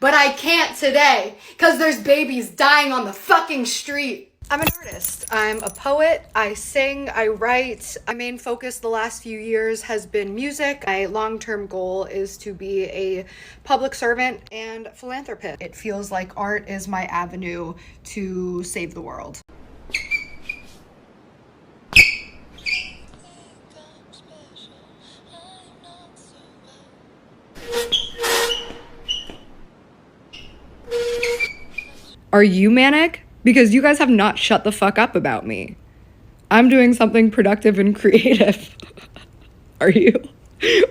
but I can't today because there's babies dying on the fucking street. I'm an artist. I'm a poet. I sing, I write. My main focus the last few years has been music. My long-term goal is to be a public servant and philanthropist. It feels like art is my avenue to save the world. Are you manic? Because you guys have not shut the fuck up about me. I'm doing something productive and creative. Are you?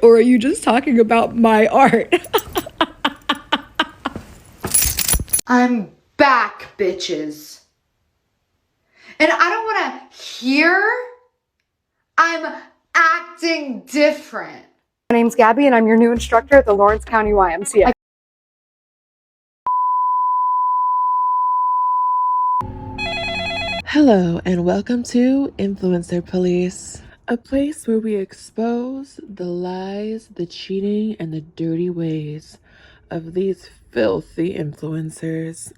Or are you just talking about my art? I'm back, bitches. And I don't want to hear. I'm acting different. My name's Gabbie and I'm your new instructor at the Lawrence County YMCA. Hello and welcome to Influencer Police, a place where we expose the lies, the cheating, and the dirty ways of these filthy influencers.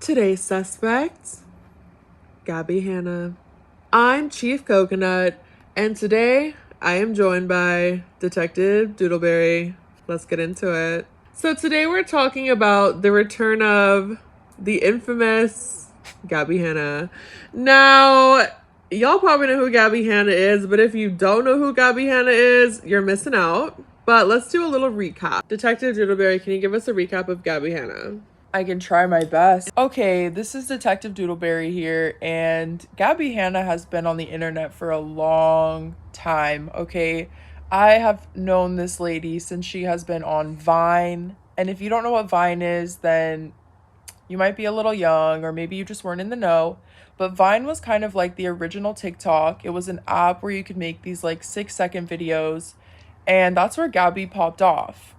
Today's suspect, Gabbie Hanna. I'm Chief Coconut, and today I am joined by Detective Doodleberry. Let's get into it. So today we're talking about the return of the infamous Gabbie Hanna. Now, y'all probably know who Gabbie Hanna is, but if you don't know who Gabbie Hanna is, you're missing out. But let's do a little recap. Detective Doodleberry, can you give us a recap of Gabbie Hanna? I can try my best. Okay, this is Detective Doodleberry here, and Gabbie Hanna has been on the internet for a long time, okay? I have known this lady since she has been on Vine, and if you don't know what Vine is, then you might be a little young, or maybe you just weren't in the know, but Vine was kind of like the original TikTok. It was an app where you could make these like 6-second videos, and that's where Gabbie popped off.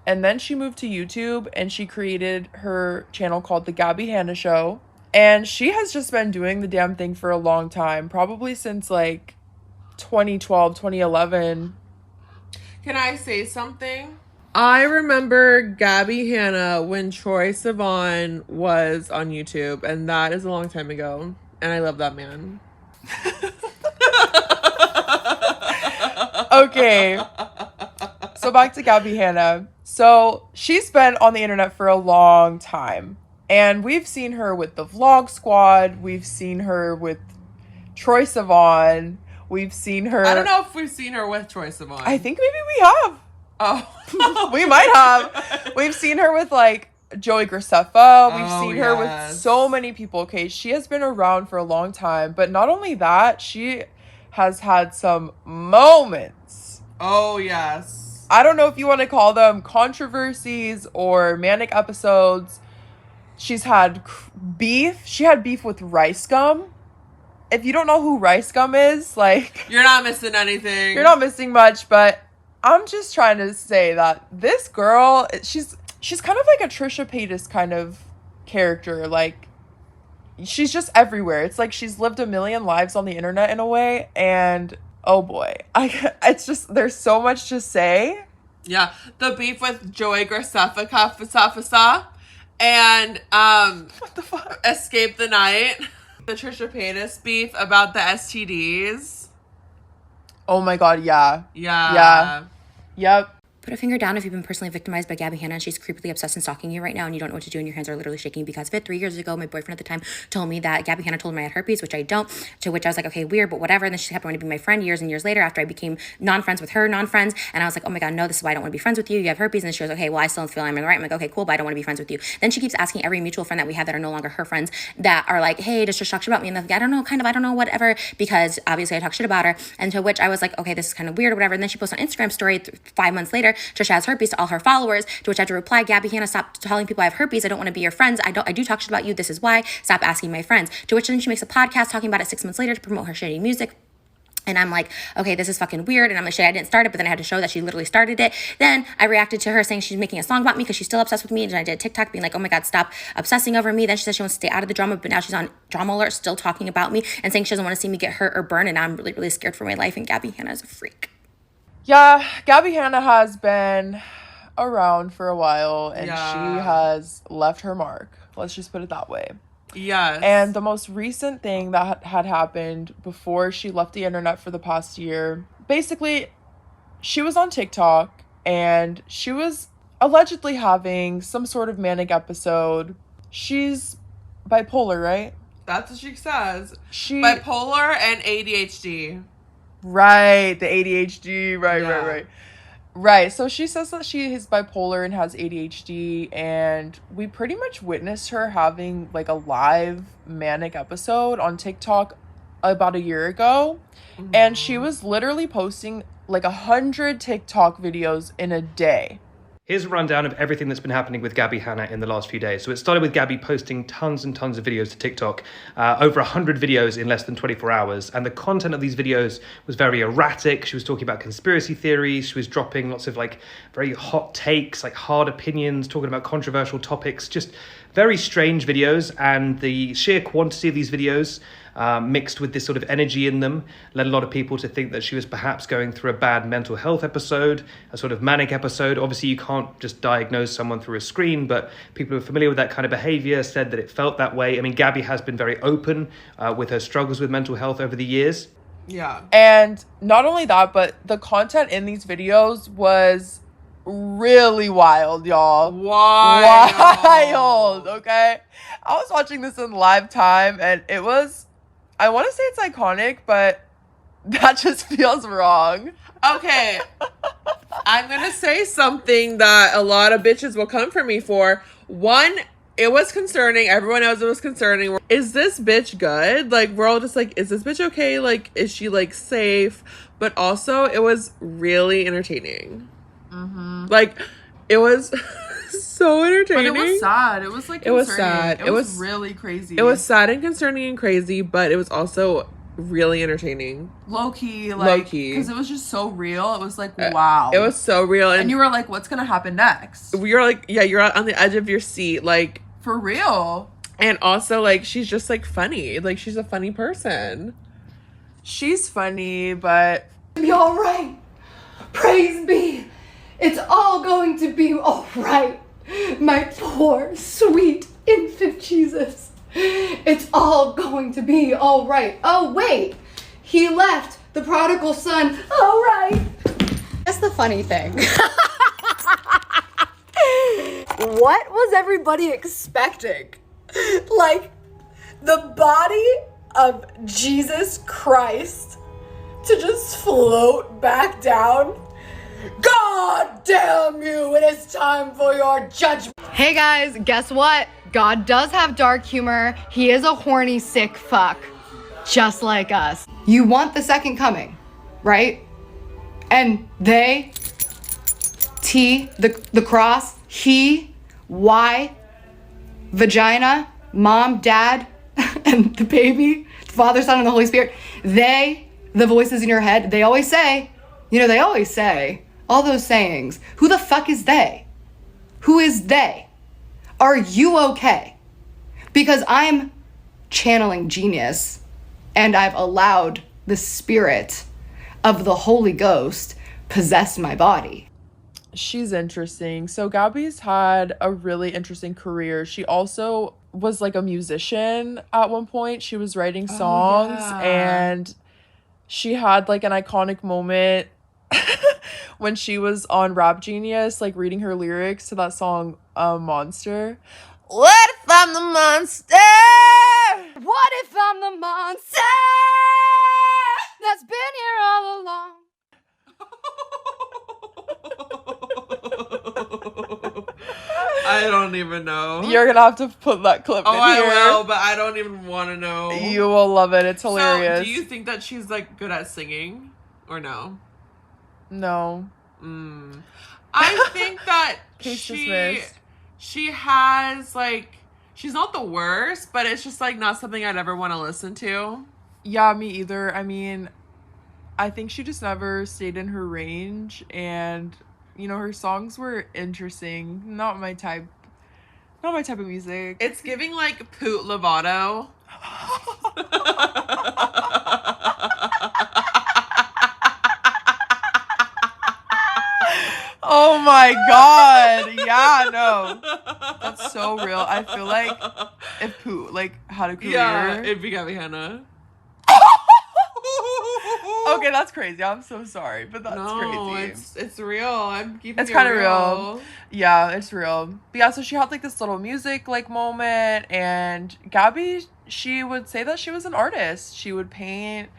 And then she moved to YouTube and she created her channel called The Gabbie Hanna Show. And she has just been doing the damn thing for a long time, probably since like 2012, 2011. Can I say something? I remember Gabbie Hanna when Troye Sivan was on YouTube, and that is a long time ago. And I love that man. Okay. So back to Gabbie Hanna. So she's been on the internet for a long time. And we've seen her with the Vlog Squad. We've seen her with Troye Sivan. We've seen her... I don't know if we've seen her with Troye Sivan. I think maybe we have. Oh. We might have. We've seen her with like Joey Graceffa. We've seen her with so many people. Okay, she has been around for a long time. But not only that, she has had some moments. Oh, yes. I don't know if you want to call them controversies or manic episodes. She's had beef. She had beef with Rice Gum. If you don't know who Rice Gum is, like... You're not missing anything. You're not missing much, but I'm just trying to say that this girl, she's kind of like a Trisha Paytas kind of character. Like, she's just everywhere. It's like she's lived a million lives on the internet in a way, and oh boy, it's just, there's so much to say. Yeah, the beef with Joey Graceffa and What the fuck? Escape the Night. The Trisha Paytas beef about the STDs. Oh my god, yeah. Yeah. Yep. Put a finger down if you've been personally victimized by Gabbie Hanna and she's creepily obsessed and stalking you right now and you don't know what to do and your hands are literally shaking because of it. 3 years ago, my boyfriend at the time told me that Gabbie Hanna told me I had herpes, which I don't, to which I was like, okay, weird, but whatever. And then she kept wanting to be my friend years and years later after I became non-friends with her, non-friends. And I was like, oh my God, no, this is why I don't want to be friends with you. You have herpes. And then she goes, okay, well, I still feel I'm in the right. I'm like, okay, cool, but I don't want to be friends with you. Then she keeps asking every mutual friend that we have that are no longer her friends that are like, hey, does Trish talk shit about me? And they're like, I don't know, kind of, I don't know, whatever, because obviously I talk shit about her. And to which I was like, okay, this is kind of weird or whatever. And then she posts on Instagram story 5 months later, Trisha has herpes to all her followers, to which I had to reply, Gabbie Hanna, stop telling people I have herpes. I don't want to be your friends. I do talk shit about you. This is why. Stop asking my friends. To which then she makes a podcast talking about it 6 months later to promote her shitty music. And I'm like, okay, this is fucking weird. And I'm like, shit, I didn't start it, but then I had to show that she literally started it. Then I reacted to her saying she's making a song about me because she's still obsessed with me. And I did TikTok being like, oh my God, stop obsessing over me. Then she said she wants to stay out of the drama, but now she's on Drama Alert still talking about me and saying she doesn't want to see me get hurt or burned. And now I'm really, really scared for my life. And Gabbie Hanna is a freak. Yeah, Gabbie Hanna has been around for a while, and Yeah. she has left her mark. Let's just put it that way. Yes. And the most recent thing that had happened before she left the internet for the past year, basically, she was on TikTok, and she was allegedly having some sort of manic episode. She's bipolar, right? That's what she says. She Bipolar and ADHD. Right, the ADHD. Yeah. Right. So she says that she is bipolar and has ADHD, and we pretty much witnessed her having like a live manic episode on TikTok about a year ago. And she was literally posting like 100 TikTok videos in a day. Here's a rundown of everything that's been happening with Gabbie Hanna in the last few days. So it started with Gabbie posting tons and tons of videos to TikTok, over 100 videos in less than 24 hours. And the content of these videos was very erratic. She was talking about conspiracy theories. She was dropping lots of like very hot takes, like hard opinions, talking about controversial topics, just very strange videos. And the sheer quantity of these videos mixed with this sort of energy in them led a lot of people to think that she was perhaps going through a bad mental health episode, a sort of manic episode. Obviously, you can't just diagnose someone through a screen, but people who are familiar with that kind of behavior said that it felt that way. I mean, Gabbie has been very open with her struggles with mental health over the years. Yeah. And not only that, but the content in these videos was really wild, y'all. Wild, okay? I was watching this in live time, and it was, I want to say it's iconic, but that just feels wrong. Okay. I'm going to say something that a lot of bitches will come for me for. One, it was concerning. Everyone knows it was concerning. Is this bitch good? Like, we're all just like, is this bitch okay? Like, is she, like, safe? But also, it was really entertaining. Like, it was so entertaining. But it was sad. It was like It was concerning. sad. It was really crazy. It was sad and concerning and crazy, but it was also really entertaining. Low-key, like, Low-key. because it was just so real. It was like, wow. It was so real. And you were like, what's going to happen next? You're like, yeah, you're on the edge of your seat. Like, For real. and also, like, she's just, like, funny. Like, she's a funny person. She's funny, but Be all right. Praise be. It's all going to be all right. My poor, sweet infant Jesus. It's all going to be all right. Oh, wait. He left the prodigal son. All right. That's the funny thing. What was everybody expecting? Like, the body of Jesus Christ to just float back down? God damn you, it is time for your judgment. Hey guys, guess what? God does have dark humor. He is a horny, sick fuck. Just like us. You want the second coming, right? And they, T, the cross, he, Y, vagina, mom, dad, and the baby, the Father, Son, and the Holy Spirit, they, the voices in your head, they always say, they always say, all those sayings, who the fuck is they? Who is they? Are you okay? Because I'm channeling genius, and I've allowed the spirit of the Holy Ghost possess my body. she's interesting. So Gabbie's had a really interesting career. She also was like a musician at one point. She was writing songs and she had like an iconic moment when she was on Rap Genius, like reading her lyrics to that song, Monster. What if I'm the monster? What if I'm the monster that's been here all along? I don't even know. You're gonna have to put that clip in here. I will, but I don't even want to know. You will love it. It's hilarious. So, do you think that she's like good at singing or no? No. I think that Case dismissed. she has like, she's not the worst, but it's just like not something I'd ever want to listen to. Yeah, me either. I mean, I think she just never stayed in her range, and you know, her songs were interesting. Not my type of music. It's giving like Poot Lovato. Oh my my god. Yeah, no. That's so real. I feel like if Pooh like had a career. Yeah, it'd be Gabbie Hanna. Okay, that's crazy. I'm so sorry, but that's crazy. It's real. I'm keeping It's kind of real. Yeah, it's real. But yeah, so she had like this little music like moment, and Gabbie, she would say that she was an artist. She would paint,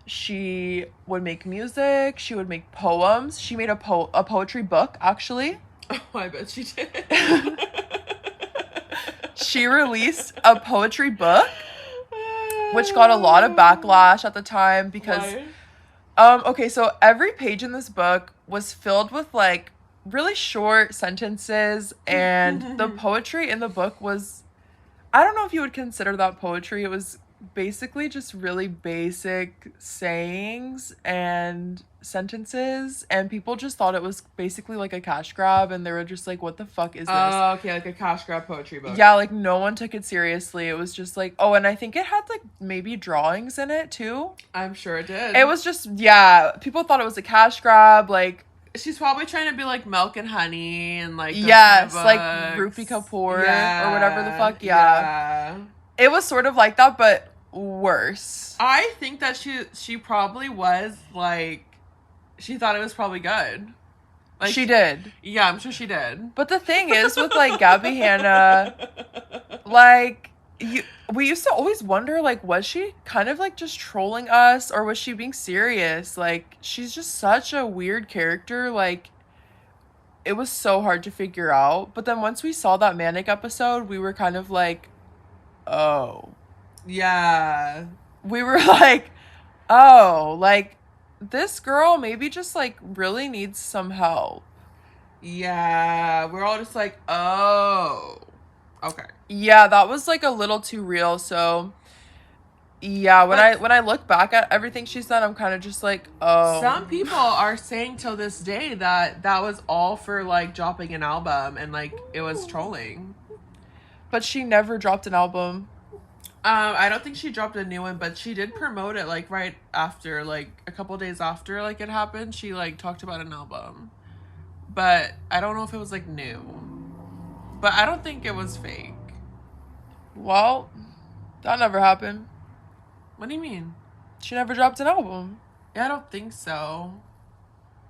she would make music, she would make poems. She made a poetry book, actually. Oh, I bet she did. She released a poetry book, which got a lot of backlash at the time because Why? Okay, so every page in this book was filled with like really short sentences, and the poetry in the book was, I don't know if you would consider that poetry. It was basically just really basic sayings and sentences, and people just thought it was basically like a cash grab, and they were just like, what the fuck is this? Oh, okay, like a cash grab poetry book. Yeah, like no one took it seriously. It was just like, oh, and I think it had like maybe drawings in it too. I'm sure it did. It was just, yeah, people thought it was a cash grab. Like, she's probably trying to be like Milk and Honey and like those yes, kind of like books. Rupi Kapoor Yeah, or whatever the fuck. Yeah. It was sort of like that, but worse. I think that she probably was like, she thought it was probably good. Like, She did. Yeah, I'm sure she did. But the thing is with like Gabbie Hanna, like we used to always wonder, like, was she kind of like just trolling us, or was she being serious? Like, she's just such a weird character. Like, it was so hard to figure out. But then once we saw that Manic episode, we were kind of like, oh. Yeah. We were like, oh, like, this girl maybe just like really needs some help. Yeah. We're all just like, oh. Okay. Yeah, that was like a little too real. So yeah, when I look back at everything she's done, I'm kind of just like, oh. Some people are saying till this day that was all for like dropping an album and like it was trolling. But she never dropped an album. I don't think she dropped a new one, but she did promote it like right after, like a couple days after like it happened. She like talked about an album, but I don't know if it was like new. But I don't think it was fake. Well, that never happened. What do you mean? She never dropped an album. Yeah, I don't think so.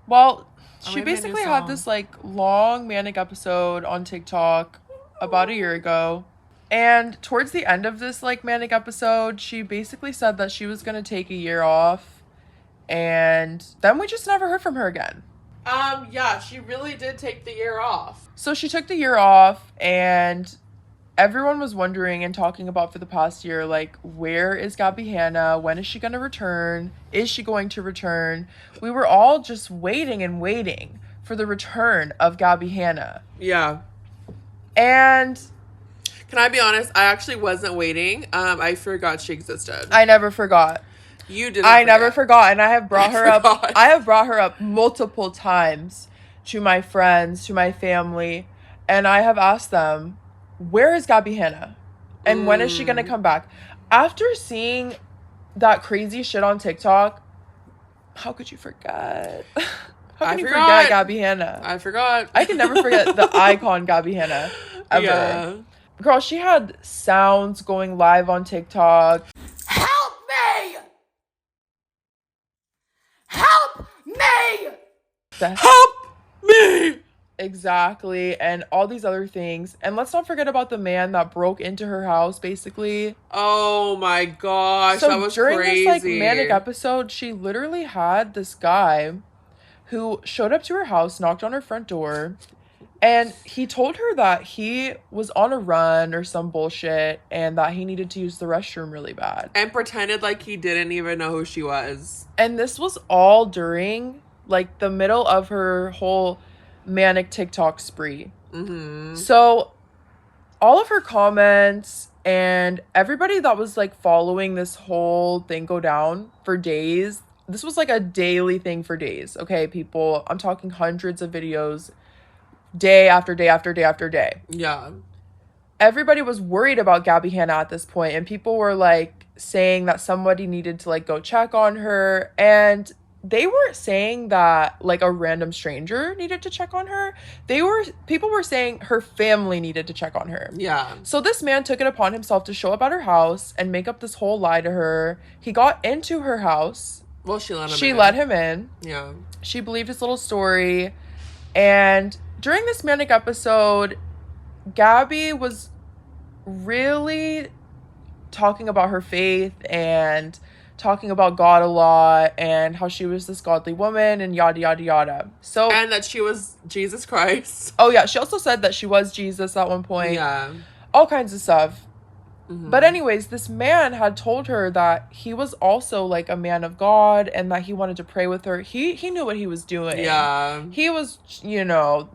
Well, Or she maybe a new basically had song. this like long Manic episode on TikTok about a year ago. And towards the end of this like Manic episode, she basically said that she was going to take a year off. And then we just never heard from her again. Yeah, she really did take the year off. So she took the year off, and everyone was wondering and talking about for the past year, like, where is Gabbie Hanna? When is she going to return? Is she going to return? We were all just waiting and waiting for the return of Gabbie Hanna. Yeah. And Can I be honest? I actually wasn't waiting. I forgot she existed. I never forgot. You didn't. I never forgot, and I have brought her up. forgot. I have brought her up multiple times to my friends, to my family, and I have asked them, where is Gabbie Hanna? And when is she going to come back? After seeing that crazy shit on TikTok, how could you forget? How can you forget Gabbie Hanna? I forgot. I can never forget the icon Gabbie Hanna ever. Yeah. Girl, she had sounds going live on TikTok. Help me! Help me! Help me! Exactly, and all these other things. And let's not forget about the man that broke into her house, basically. Oh my gosh, So that was during crazy. this like Manic episode, she literally had this guy who showed up to her house, knocked on her front door, and he told her that he was on a run or some bullshit, and that he needed to use the restroom really bad. And pretended like he didn't even know who she was. And this was all during like the middle of her whole Manic TikTok spree. Mm-hmm. So all of her comments and everybody that was like following this whole thing go down for days. This was like a daily thing for days. Okay, people, I'm talking hundreds of videos day after day after day after day. Yeah. Everybody was worried about Gabbie Hanna at this point, and people were like saying that somebody needed to like go check on her. And they weren't saying that like a random stranger needed to check on her. People were saying her family needed to check on her. Yeah. So this man took it upon himself to show up at her house and make up this whole lie to her. He got into her house. Well, she let him in. She let him in. Yeah. She believed his little story. And during this manic episode, Gabbie was really talking about her faith and talking about God a lot and how she was this godly woman and yada yada yada. So, and that she was Jesus Christ. Oh yeah, she also said that she was Jesus at one point. Yeah. All kinds of stuff. But anyways, this man had told her that he was also like a man of God and that he wanted to pray with her. He knew what he was doing. Yeah. He was, you know,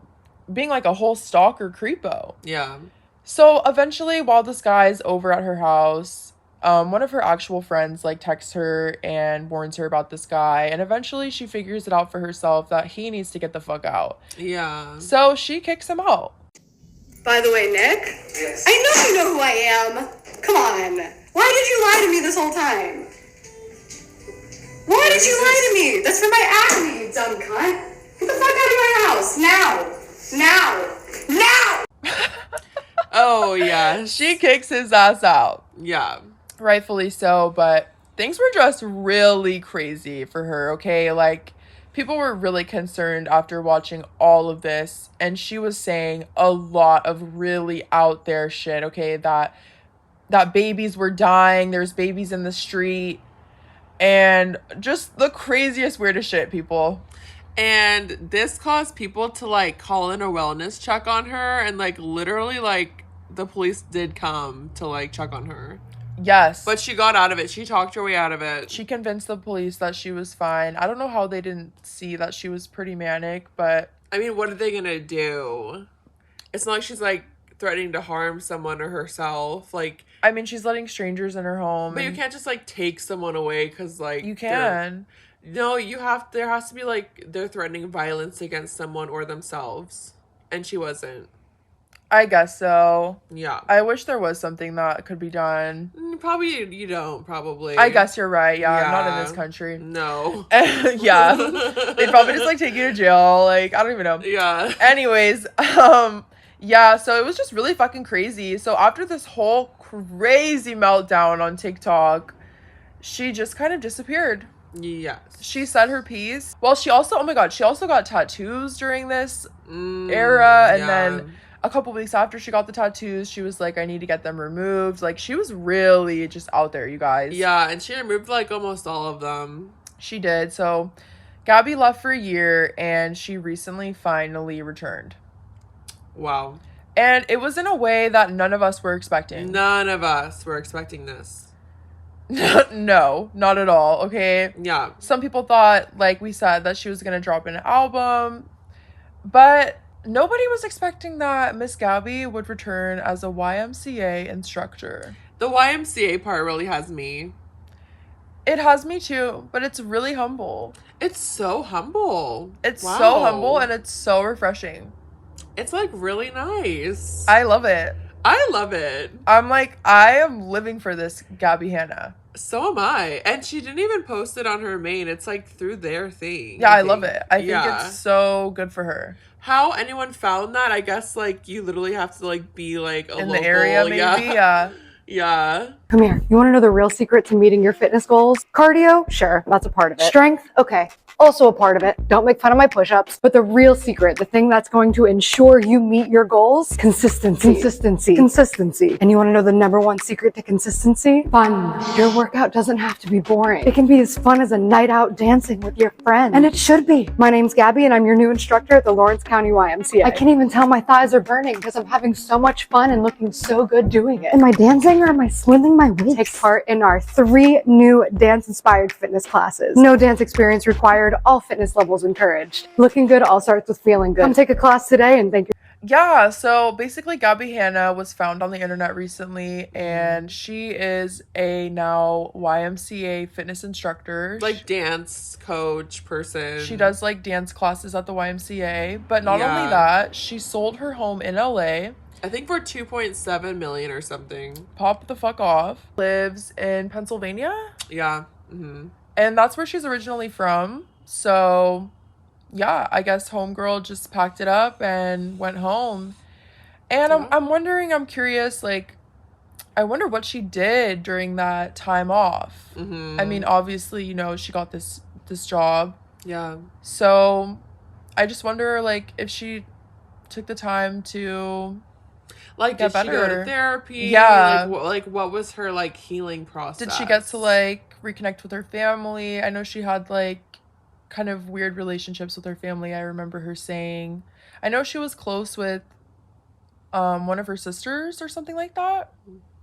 being like a whole stalker creepo. Yeah. So eventually, while this guy's over at her house, one of her actual friends like texts her and warns her about this guy, and eventually she figures it out for herself that he needs to get the fuck out. Yeah. So she kicks him out. By the way, Nick, yes. I know you know who I am. Come on. Why did you lie to me this whole time? Why did you lie to me? That's for my acne, you dumb cunt. Get the fuck out of my house. Now. Oh, yeah. She kicks his ass out. Yeah. Rightfully so, but things were just really crazy for her, okay? Like, people were really concerned after watching all of this, and she was saying a lot of really out there shit, okay? That babies were dying, there's babies in the street, and just the craziest, weirdest shit, people. And this caused people to, like, call in a wellness check on her, and, like, literally, like, the police did come to, like, check on her. Yes. But she got out of it. She talked her way out of it. She convinced the police that she was fine. I don't know how they didn't see that she was pretty manic, but... I mean, what are they gonna do? It's not like she's, like, threatening to harm someone or herself. Like... I mean, she's letting strangers in her home. But you can't just, like, take someone away because, like... You can. No, there has to be, like, they're threatening violence against someone or themselves. And she wasn't. I guess so. Yeah. I wish there was something that could be done. Probably, you don't, probably. I guess you're right. Yeah, not in this country. No. Yeah. They'd probably just, like, take you to jail. Like, I don't even know. Yeah. Anyways, yeah, so it was just really fucking crazy. So after this whole crazy meltdown on TikTok, she just kind of disappeared. Yes. She said her piece. Well, she also, oh my god, she also got tattoos during this era. And then a couple weeks after she got the tattoos, she was like, I need to get them removed. Like, she was really just out there, you guys. Yeah, and she removed, like, almost all of them. She did. So Gabbie left for a year, and she recently finally returned. Wow. And it was in a way that none of us were expecting. None of us were expecting this. No, not at all, okay? Yeah. Some people thought, like we said, that she was going to drop an album, but nobody was expecting that Miss Gabbie would return as a YMCA instructor. The YMCA part really has me. It has me too, but it's really humble. It's so humble. It's so humble, and it's so refreshing. It's, like, really nice. I love it. I love it. I'm like, I am living for this Gabbie Hanna. So am I. And she didn't even post it on her main. It's, like, through their thing. Yeah, I love it. I think it's so good for her. How anyone found that, I guess, like, you literally have to, like, be, like, in the area, maybe. Yeah. Yeah. Come here. You want to know the real secret to meeting your fitness goals? Cardio? Sure, that's a part of it. Strength? Okay. Also a part of it. Don't make fun of my push-ups. But the real secret, the thing that's going to ensure you meet your goals, consistency. Consistency. And you want to know the number one secret to consistency? Fun. Your workout doesn't have to be boring. It can be as fun as a night out dancing with your friends. And it should be. My name's Gabbie and I'm your new instructor at the Lawrence County YMCA. I can't even tell my thighs are burning because I'm having so much fun and looking so good doing it. Am I dancing or am I swinging my waist? Take part in our 3 new dance-inspired fitness classes. No dance experience required. All fitness levels encouraged. Looking good all starts with feeling good. Come take a class today and thank you. Yeah, so basically Gabbie Hanna was found on the internet recently, and she is a now YMCA fitness instructor. Like dance coach person. She does like dance classes at the YMCA, but not only that, she sold her home in LA. I think for $2.7 million or something. Pop the fuck off. Lives in Pennsylvania. Yeah. Mm-hmm. And that's where she's originally from. So, yeah, I guess homegirl just packed it up and went home. And I'm curious, like, I wonder what she did during that time off. I mean, obviously, you know, she got this job. Yeah. So, I just wonder, like, if she took the time to like get did she go better. to therapy? Yeah. Like what was her like healing process? Did she get to like reconnect with her family? I know she had like kind of weird relationships with her family. I remember her saying, I know she was close with one of her sisters or something like that.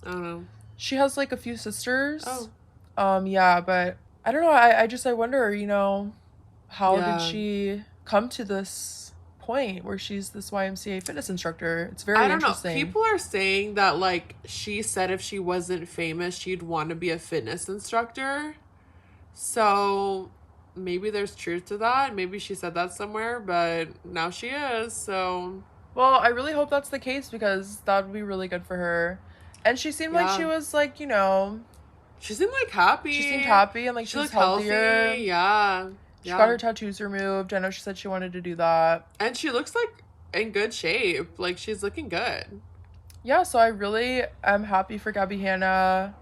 I don't know. She has like a few sisters. Oh. Yeah, but I don't know. I wonder, you know, how Yeah. did she come to this point where she's this YMCA fitness instructor? It's very interesting. People are saying that like she said if she wasn't famous, she'd want to be a fitness instructor. So maybe there's truth to that. Maybe she said that somewhere, but now she is. So well, I really hope that's the case because that would be really good for her. And she seemed like she was like, you know, she seemed like happy. She seemed happy and like she was healthier. Healthy. Yeah. She got her tattoos removed. I know she said she wanted to do that. And she looks like in good shape. Like she's looking good. Yeah, so I really am happy for Gabbie Hanna.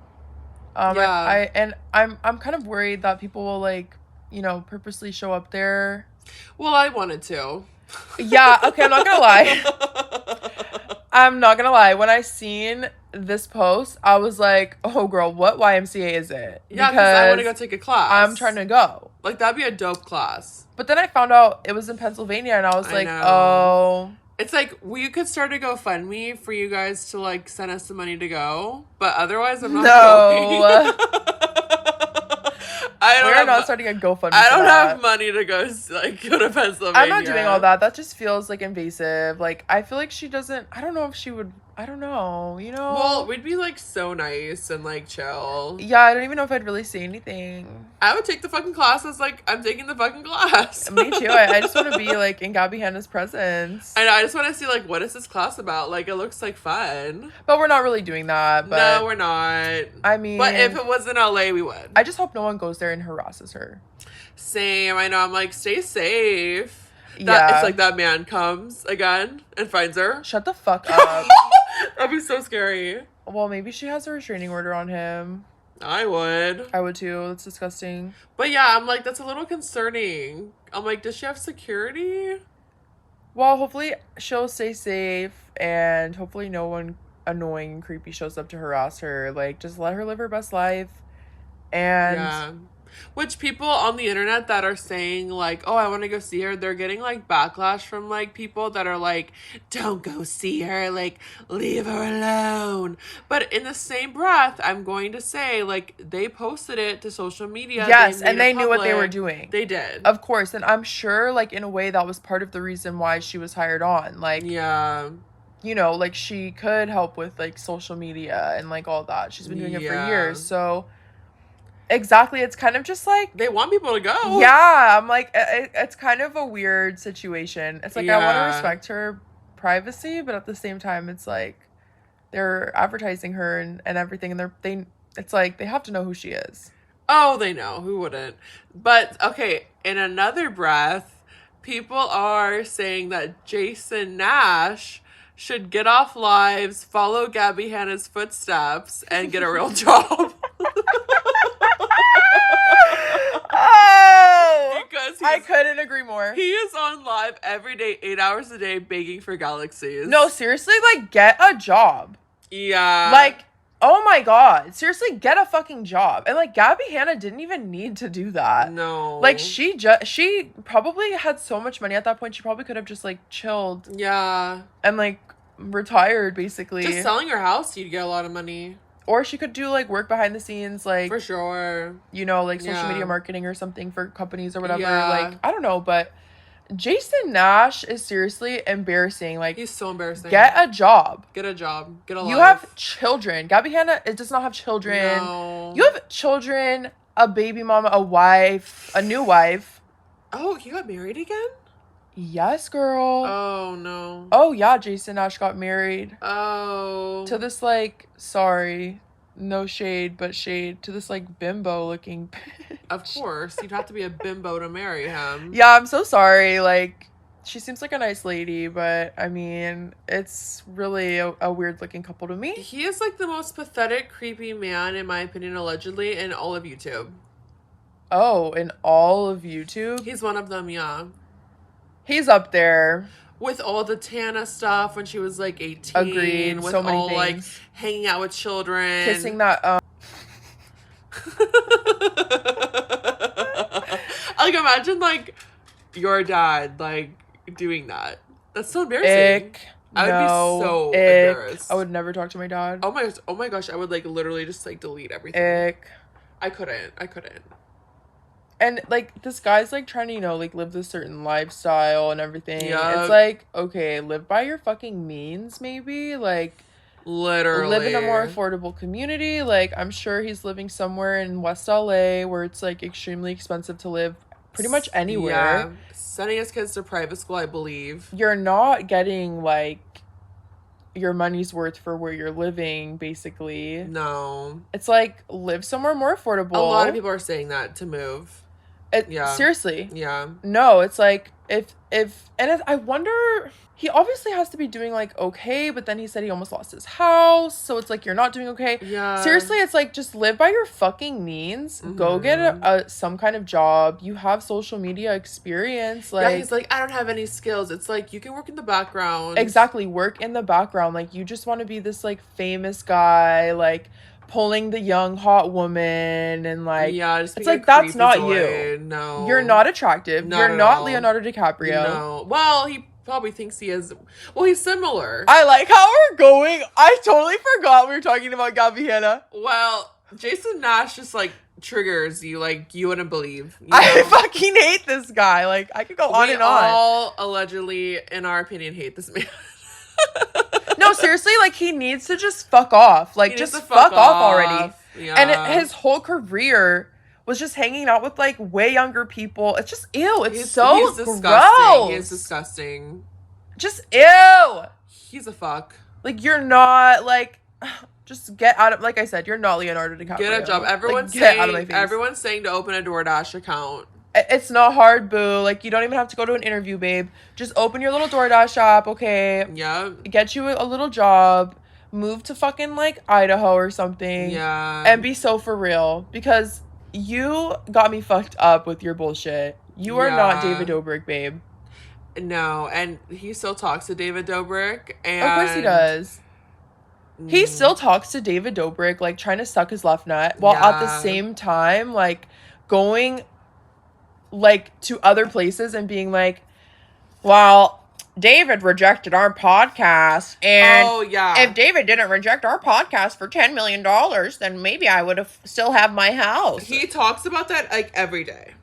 Yeah. I'm kind of worried that people will like, you know, purposely show up there. Well, I wanted to. Yeah, okay, I'm not gonna lie. I'm not gonna lie. When I seen this post, I was like, oh girl, what YMCA is it? Yeah, because I want to go take a class. I'm trying to go. Like, that'd be a dope class. But then I found out it was in Pennsylvania, and I was like, oh. It's like, we could start a GoFundMe for you guys to, like, send us some money to go. But otherwise, I'm not going. We're not starting a GoFundMe. I don't have money to go to Pennsylvania. I'm not doing all that. That just feels like invasive. Like, I feel like she doesn't. I don't know if she would. I don't know. You know. Well, we'd be like so nice and like chill. Yeah, I don't even know if I'd really say anything. I would take the fucking class as like I'm taking the fucking class. Me too. I just want to be like in Gabbie Hanna's presence. I know. I just want to see like what is this class about. Like it looks like fun. But we're not really doing that. But no, we're not. I mean, but if it was in LA, we would. I just hope no one goes there and harasses her. Same. I know. I'm like, stay safe. Yeah. It's like that man comes again and finds her. Shut the fuck up. That'd be so scary. Well, maybe she has a restraining order on him. I would. I would too. That's disgusting. But yeah, I'm like, that's a little concerning. I'm like, does she have security? Well, hopefully she'll stay safe and hopefully no one annoying and creepy shows up to harass her. Like, just let her live her best life. And yeah. Which people on the internet that are saying like, oh, I want to go see her, they're getting like backlash from like people that are like, don't go see her, like leave her alone. But in the same breath, I'm going to say like they posted it to social media. Yes, and they knew what they were doing. They did. Of course. And I'm sure like in a way that was part of the reason why she was hired on. Like, yeah. You know, like she could help with like social media and like all that. She's been doing it for years. So exactly, it's kind of just like they want people to go. Yeah, I'm like it's kind of a weird situation. It's like I want to respect her privacy, but at the same time it's like they're advertising her and everything, and it's like they have to know who she is. Oh, they know. Who wouldn't? But okay, in another breath, people are saying that Jason Nash should get off lives, follow Gabbie Hanna's footsteps, and get a real job. Oh, because I couldn't agree more. He is on live every day, 8 hours a day, begging for galaxies. No, seriously, like, get a job. Yeah. Like, oh my god. Seriously, get a fucking job. And, like, Gabbie Hanna didn't even need to do that. No. Like, she probably had so much money at that point, she probably could have just, like, chilled. Yeah. And, like, retired, basically. Just selling her house, you'd get a lot of money. Or she could do, like, work behind the scenes, like... For sure. You know, like, social media marketing or something for companies or whatever. Yeah. Like, I don't know, but... Jason Nash is seriously embarrassing. Like, he's so embarrassing. Get a job. Get a job. Get a life. You have children. Gabbie Hanna does not have children. No. You have children, a baby mama, a wife, a new wife. Oh, he got married again? Yes, girl. Oh, no. Oh, yeah, Jason Nash got married. Oh. To this, like, sorry. no shade, but shade to this like bimbo looking bitch. Of course, you'd have to be a bimbo to marry him. Yeah, I'm so sorry. Like, she seems like a nice lady, but I mean, it's really a weird looking couple to me. He is like the most pathetic, creepy man, in my opinion, allegedly, in all of YouTube. Oh, in all of YouTube? He's one of them, yeah. He's up there. With all the Tana stuff when she was like 18. Agreed. With So many all things. like hanging out with children. Kissing that, like, imagine like your dad like doing that. That's so embarrassing. ick. I would be so Ick. embarrassed. I would never talk to my dad. Oh my gosh, I would like literally just like delete everything. Ick. I couldn't. And like this guy's like trying to, you know, like live this certain lifestyle and everything. Yeah. It's like, okay, live by your fucking means, maybe. Like, Literally. live in a more affordable community. Like, I'm sure he's living somewhere in West LA where it's like extremely expensive to live pretty much anywhere. Yeah. Sending his kids to private school, I believe. You're not getting like your money's worth for where you're living, basically. No. It's like, live somewhere more affordable. A lot of people are saying that to move. Yeah. Seriously. Yeah. No, it's like, I wonder, he obviously has to be doing like okay, but then he said he almost lost his house, so it's like, you're not doing okay. Yeah. Seriously, it's like, just live by your fucking means. Go get some kind of job. You have social media experience. Like, yeah, he's like, I don't have any skills. It's like, you can work in the background. exactly, work in the background. Like, you just want to be this like famous guy, like pulling the young hot woman, and like, yeah, just it's being like, a that's not creepazoid. you. No. You're not attractive. Not You're at not all. Leonardo DiCaprio. No. Well, he probably thinks he is. Well, he's similar. I like how we're going. I totally forgot we were talking about Gabbie Hanna. Well, Jason Nash just like triggers you like you wouldn't believe. You I know? fucking hate this guy. Like, I could go on We and on. all allegedly, in our opinion, hate this man. No, seriously, like, he needs to just fuck off. Like, He just needs to fuck off already. Yeah. And his whole career was just hanging out with like way younger people. It's just ew. It's so he's disgusting. gross. He is disgusting. Just ew. He's a fuck. Like, you're not like, just get out of, like I said, you're not Leonardo DiCaprio. Get a job. Like, Everyone's get saying, out of my face. everyone's saying to open a DoorDash account. It's not hard, boo. Like, you don't even have to go to an interview, babe. Just open your little DoorDash app, okay? Yeah. Get you a little job. Move to fucking, like, Idaho or something. Yeah. And be so for real. Because you got me fucked up with your bullshit. You are not David Dobrik, babe. No, and he still talks to David Dobrik. And Of course he does. He still talks to David Dobrik, like, trying to suck his left nut. While at the Yeah. same time, like, going like to other places and being like, well, David rejected our podcast, and oh yeah, if David didn't reject our podcast for $10 million, then maybe I would have still have my house. he talks about that like every day.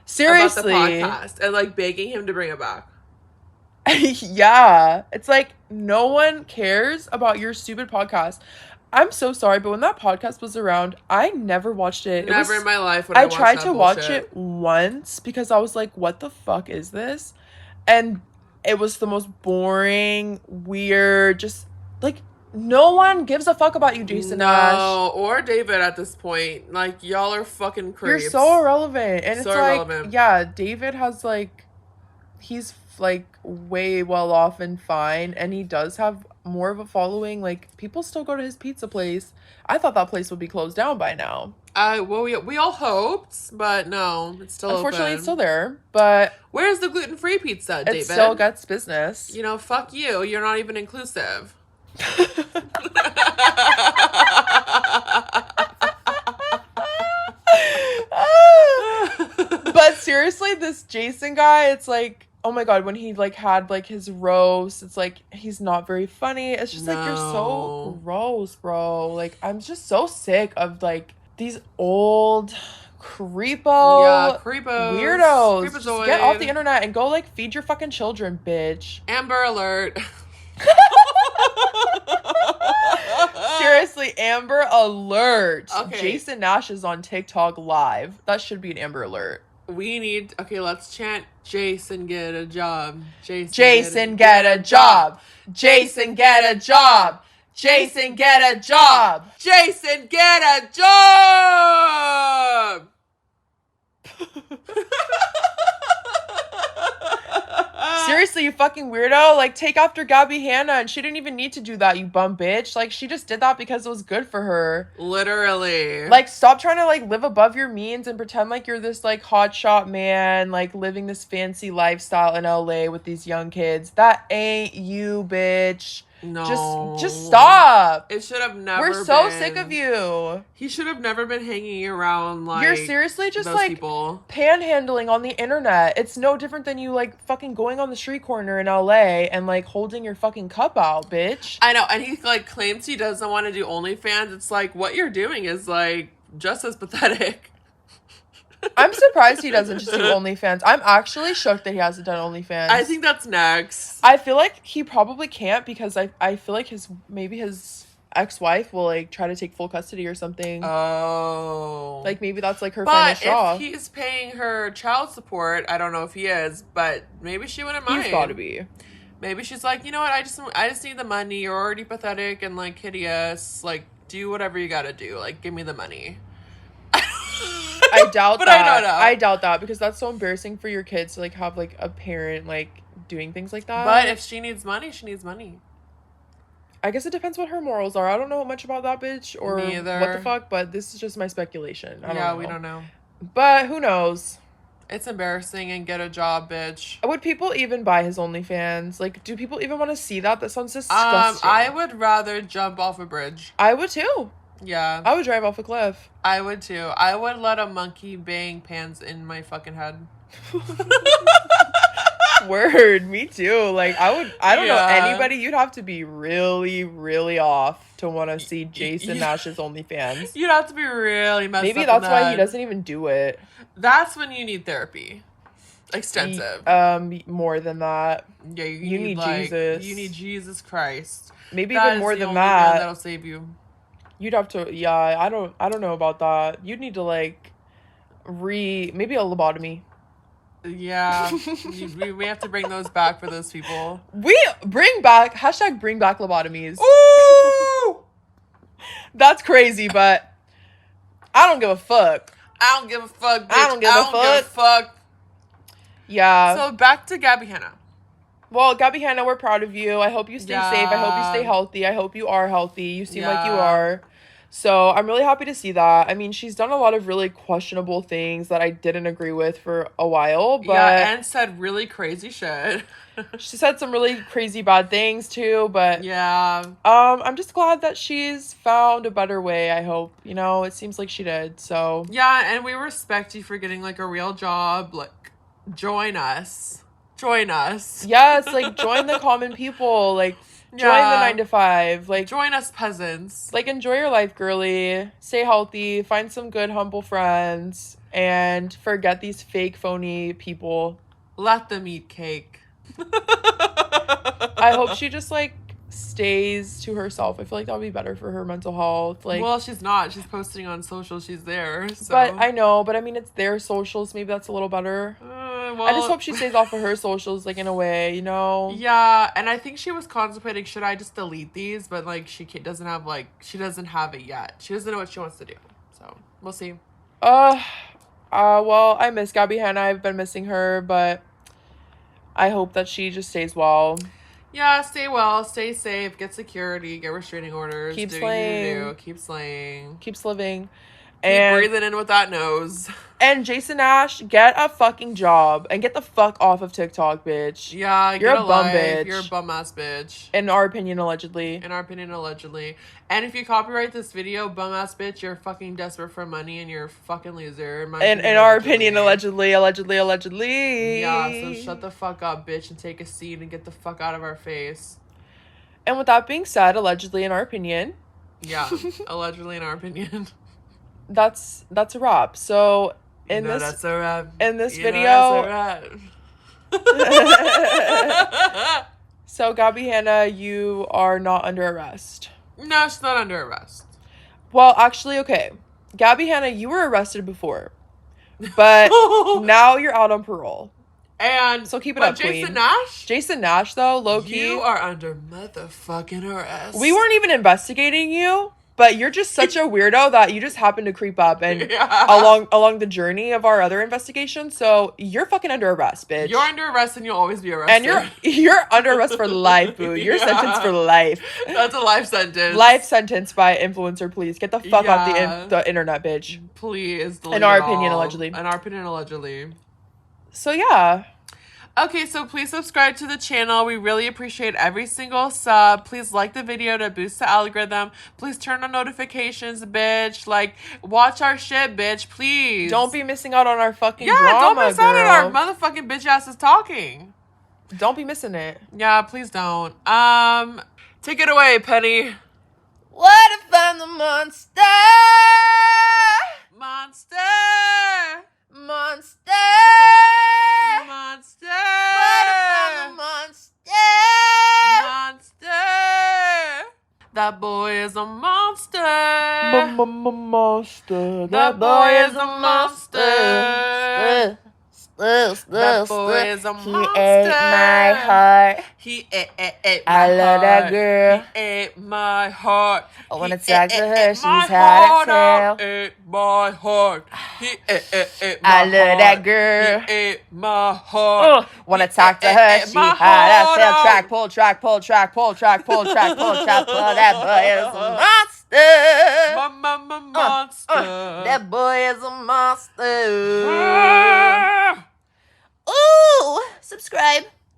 Seriously. About the podcast and like begging him to bring it back. Yeah, it's like, no one cares about your stupid podcast. I'm so sorry, but when that podcast was around, I never watched it. Never in my life would I watched tried that to watch bullshit. it once because I was like, what the fuck is this? And it was the most boring, weird, just like, no one gives a fuck about you, Jason Nash. No, or David at this point. Like, y'all are fucking creeps. You're so irrelevant. And So it's like, irrelevant. yeah, David has like, he's like way well off and fine, and he does have more of a following. Like, people still go to his pizza place. I thought that place would be closed down by now. Well, we all hoped, but no, it's still Unfortunately, open. it's still there, but Where's the gluten-free pizza, it David? still gets business. You know, fuck you. You're not even inclusive. But seriously, this Jason guy, it's like, oh my god, when he like had like his roast, it's like, he's not very funny. It's just like, you're so No. gross, bro. Like, I'm just so sick of like these old creepo Yeah, creepos. weirdos. Just Creepazoid. get off the internet and go like feed your fucking children, bitch. Amber Alert. Seriously, Amber Alert. Okay. Jason Nash is on TikTok live. That should be an Amber Alert. We need... Okay, let's chant Jason get a job. Jason get a job. Jason get a job. Jason, get a job. Jason, get a job. Seriously, you fucking weirdo. Like, take after Gabbie Hanna, and she didn't even need to do that, you bum bitch. Like, she just did that because it was good for her. Literally. Like, stop trying to, like, live above your means and pretend like you're this, like, hotshot man, like, living this fancy lifestyle in LA with these young kids. That ain't you, bitch. No. Just stop. It should have never We're so been. sick of you. He should have never been hanging around, like, You're seriously just, those like, people. panhandling on the internet. It's no different than you, like, fucking going on the street corner in LA and, like, holding your fucking cup out, bitch. I know, and he, like, claims he doesn't want to do OnlyFans. It's like, what you're doing is, like, just as pathetic. I'm surprised he doesn't just do OnlyFans. I'm actually shocked that he hasn't done OnlyFans. I think that's next. I feel like he probably can't because I feel like his ex-wife will, like, try to take full custody or something. Oh. Like, maybe that's, like, her final But straw. if he's paying her child support, I don't know if he is, but maybe she wouldn't mind. He's got to be. Maybe she's like, you know what, I just need the money. You're already pathetic and, like, hideous. Like, do whatever you gotta do. Like, give me the money. I doubt But that. I don't know. I doubt that because that's so embarrassing for your kids to, like, have, like, a parent, like, doing things like that. But if she needs money, she needs money. I guess it depends what her morals are. I don't know much about that bitch or Me either. what the fuck, but this is just my speculation. I don't know. We don't know. But who knows? It's embarrassing, and get a job, bitch. Would people even buy his OnlyFans? Like, do people even want to see that? That sounds disgusting. I would rather jump off a bridge. I would too. Yeah. I would drive off a cliff. I would too. I would let a monkey bang pants in my fucking head. Word, me too. Like, I don't know Yeah. anybody. You'd have to be really, really off to want to see Jason Nash's OnlyFans. You'd have to be really messed Maybe up that's in the why he head. doesn't even do it. That's when you need therapy. Extensive. More than that. Yeah, you need like, Jesus. You need Jesus Christ. Maybe That even is more the than only man that. that'll save you. You'd have to, yeah, I don't know about that. You'd need to, like, maybe a lobotomy. Yeah. we have to bring those back for those people. We bring back lobotomies. Ooh! That's crazy, but I don't give a fuck. I don't give a fuck, bitch. I don't give a fuck. Yeah. So back to Gabbie Hanna. Well, Gabbie Hanna, we're proud of you. I hope you stay safe. I hope you stay healthy. I hope you are healthy. You seem like you are. So I'm really happy to see that. I mean, she's done a lot of really questionable things that I didn't agree with for a while, but and said really crazy shit. she said some really crazy bad things too, but Yeah. I'm just glad that she's found a better way, I hope. You know, it seems like she did. So Yeah, and we respect you for getting, like, a real job. Like, join us. yes, like, join the common people, like, join the 9 to 5, like, Join us, peasants. like, enjoy your life, girly. Stay healthy, find some good, humble friends, and forget these fake, phony people. Let them eat cake. I hope she just, like, stays to herself. I feel like that would be better for her mental health. Like, Well, she's not. She's posting on social. She's there. So. but I know, but I mean, it's their socials. Maybe that's a little better. Well, I just hope she stays off of her socials, like, in a way, you know? Yeah, and I think she was contemplating, should I just delete these? But, like, she doesn't have it yet. She doesn't know what she wants to do. So, we'll see. Well, I miss Gabbie Hanna. I've been missing her, but I hope that she just stays well. Yeah, stay well, stay safe, get security, get restraining orders. Keep do what slaying. you do. Keep slaying. Keeps living. Keep And breathing in with that nose. And Jason Nash, get a fucking job and get the fuck off of TikTok, bitch. Yeah, You're get a bum life. bitch. You're a bum ass bitch. In our opinion, allegedly. In our opinion, allegedly. And if you copyright this video, bum ass bitch, you're fucking desperate for money and you're a fucking loser. In our opinion, allegedly. Yeah, so shut the fuck up, bitch, and take a seat and get the fuck out of our face. And with that being said, allegedly, in our opinion. Yeah, allegedly, in our opinion. That's a wrap. So That's a wrap. In this You video, know that's a wrap. So Gabbie Hanna, you are not under arrest. No, she's not under arrest. Well, actually, okay. Gabbie Hanna, you were arrested before, but now you're out on parole. And So keep it but up, Jason queen. Nash, Jason Nash, though, low key. you are under motherfucking arrest. We weren't even investigating you, but you're just such a weirdo that you just happened to creep up and along the journey of our other investigation. So you're fucking under arrest, bitch. You're under arrest and you'll always be arrested. And you're under arrest for life, boo. You're sentenced for life. That's a life sentence. Life sentence by influencer, please. Get the fuck off the internet, bitch. Please. In our opinion, allegedly. In our opinion, allegedly. So yeah. Okay, so please subscribe to the channel. We really appreciate every single sub. Please like the video to boost the algorithm. Please turn on notifications, bitch. Like, watch our shit, bitch, please. Don't be missing out on our fucking don't drama, miss out on our girl. motherfucking bitch asses talking. Don't be missing it. Yeah, please don't. Take it away, Penny. What if I'm the monster? Monster. Monster. Monster. What if I'm the monster? Monster. That boy is a monster. Monster. That boy is a monster. That boy is a monster. He ate my heart. He ate my I love that girl. He ate my heart. I wanna He talk to her. She's my hot as heart. hell. Ate my heart. He ate my I love heart. that girl. He ate my heart. Wanna talk to her. She my hot as hell. heart. Track, pull, track, pull, track, pull, track, pull, track, pull, track, pull. That boy is a monster. Monster. That boy is a monster.